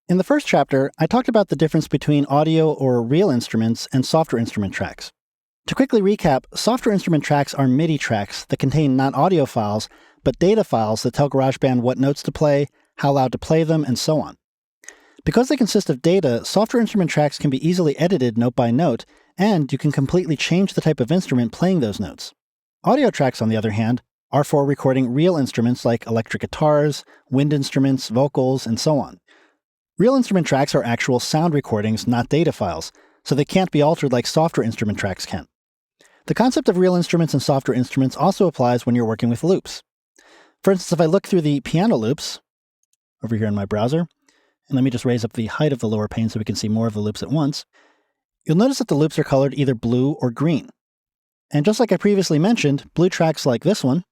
In the first chapter, I talked about the difference between audio or real instruments and software instrument tracks. To quickly recap, software instrument tracks are MIDI tracks that contain not audio files, but data files that tell GarageBand what notes to play, how loud to play them, and so on. Because they consist of data, software instrument tracks can be easily edited note by note, and you can completely change the type of instrument playing those notes. Audio tracks, on the other hand, are for recording real instruments like electric guitars, wind instruments, vocals, and so on. Real instrument tracks are actual sound recordings, not data files, so they can't be altered like software instrument tracks can. The concept of real instruments and software instruments also applies when you're working with loops. For instance, if I look through the piano loops over here in my browser, and let me just raise up the height of the lower pane so we can see more of the loops at once, you'll notice that the loops are colored either blue or green. And just like I previously mentioned, blue tracks like this one,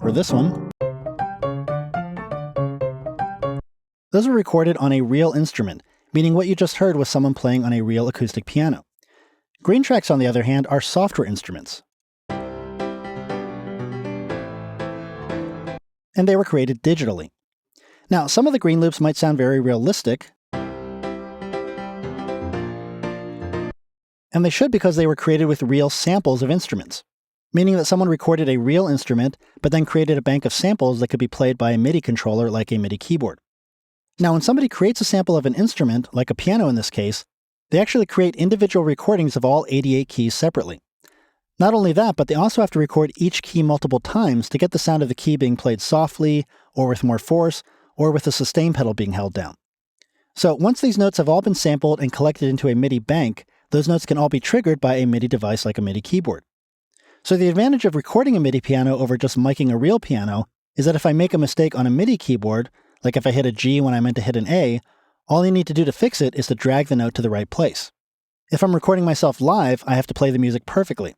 or this one, those were recorded on a real instrument, meaning what you just heard was someone playing on a real acoustic piano. Green tracks, on the other hand, are software instruments. And they were created digitally. Now, some of the green loops might sound very realistic, and they should because they were created with real samples of instruments, meaning that someone recorded a real instrument, but then created a bank of samples that could be played by a MIDI controller like a MIDI keyboard. Now, when somebody creates a sample of an instrument, like a piano in this case, they actually create individual recordings of all 88 keys separately. Not only that, but they also have to record each key multiple times to get the sound of the key being played softly, or with more force, or with the sustain pedal being held down. So once these notes have all been sampled and collected into a MIDI bank, those notes can all be triggered by a MIDI device like a MIDI keyboard. So the advantage of recording a MIDI piano over just miking a real piano is that if I make a mistake on a MIDI keyboard, like if I hit a G when I meant to hit an A, all I need to do to fix it is to drag the note to the right place. If I'm recording myself live, I have to play the music perfectly.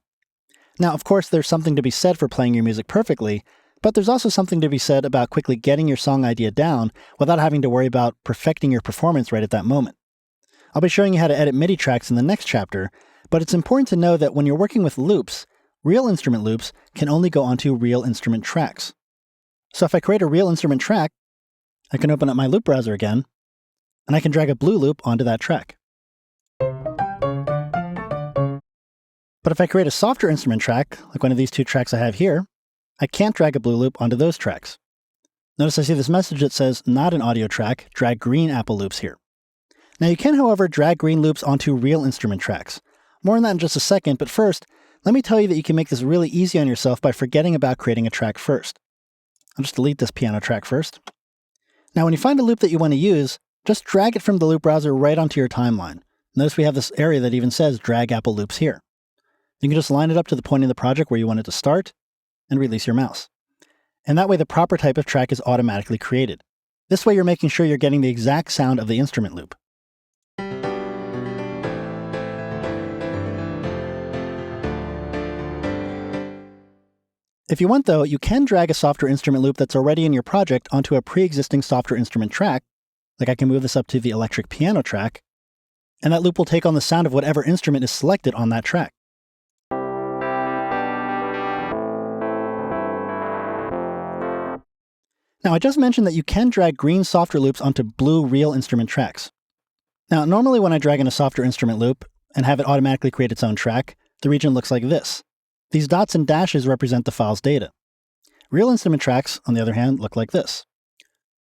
Now, of course, there's something to be said for playing your music perfectly, but there's also something to be said about quickly getting your song idea down without having to worry about perfecting your performance right at that moment. I'll be showing you how to edit MIDI tracks in the next chapter, but it's important to know that when you're working with loops, real instrument loops can only go onto real instrument tracks. So if I create a real instrument track, I can open up my loop browser again, and I can drag a blue loop onto that track. But if I create a software instrument track, like one of these two tracks I have here, I can't drag a blue loop onto those tracks. Notice I see this message that says, not an audio track, drag green Apple loops here. Now you can, however, drag green loops onto real instrument tracks. More on that in just a second, but first, let me tell you that you can make this really easy on yourself by forgetting about creating a track first. I'll just delete this piano track first. Now when you find a loop that you want to use, just drag it from the loop browser right onto your timeline. Notice we have this area that even says drag Apple loops here. You can just line it up to the point in the project where you want it to start, and release your mouse. And that way the proper type of track is automatically created. This way you're making sure you're getting the exact sound of the instrument loop. If you want, though, you can drag a software instrument loop that's already in your project onto a pre-existing software instrument track, like I can move this up to the electric piano track, and that loop will take on the sound of whatever instrument is selected on that track. Now, I just mentioned that you can drag green software loops onto blue real instrument tracks. Now, normally when I drag in a software instrument loop and have it automatically create its own track, the region looks like this. These dots and dashes represent the file's data. Real instrument tracks, on the other hand, look like this.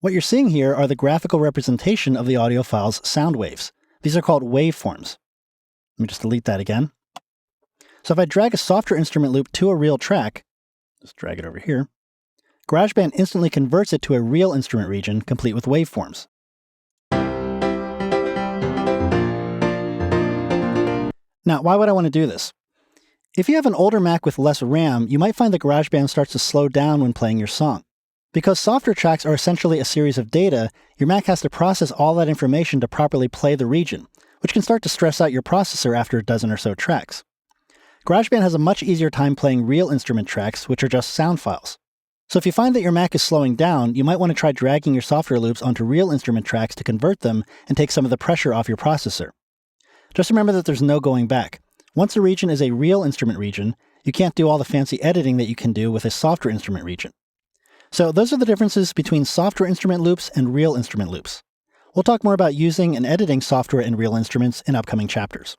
What you're seeing here are the graphical representation of the audio file's sound waves. These are called waveforms. Let me just delete that again. So if I drag a software instrument loop to a real track, just drag it over here, GarageBand instantly converts it to a real instrument region complete with waveforms. Now, why would I want to do this? If you have an older Mac with less RAM, you might find that GarageBand starts to slow down when playing your song. Because software tracks are essentially a series of data, your Mac has to process all that information to properly play the region, which can start to stress out your processor after a dozen or so tracks. GarageBand has a much easier time playing real instrument tracks, which are just sound files. So if you find that your Mac is slowing down, you might want to try dragging your software loops onto real instrument tracks to convert them and take some of the pressure off your processor. Just remember that there's no going back. Once a region is a real instrument region, you can't do all the fancy editing that you can do with a software instrument region. So those are the differences between software instrument loops and real instrument loops. We'll talk more about using and editing software and real instruments in upcoming chapters.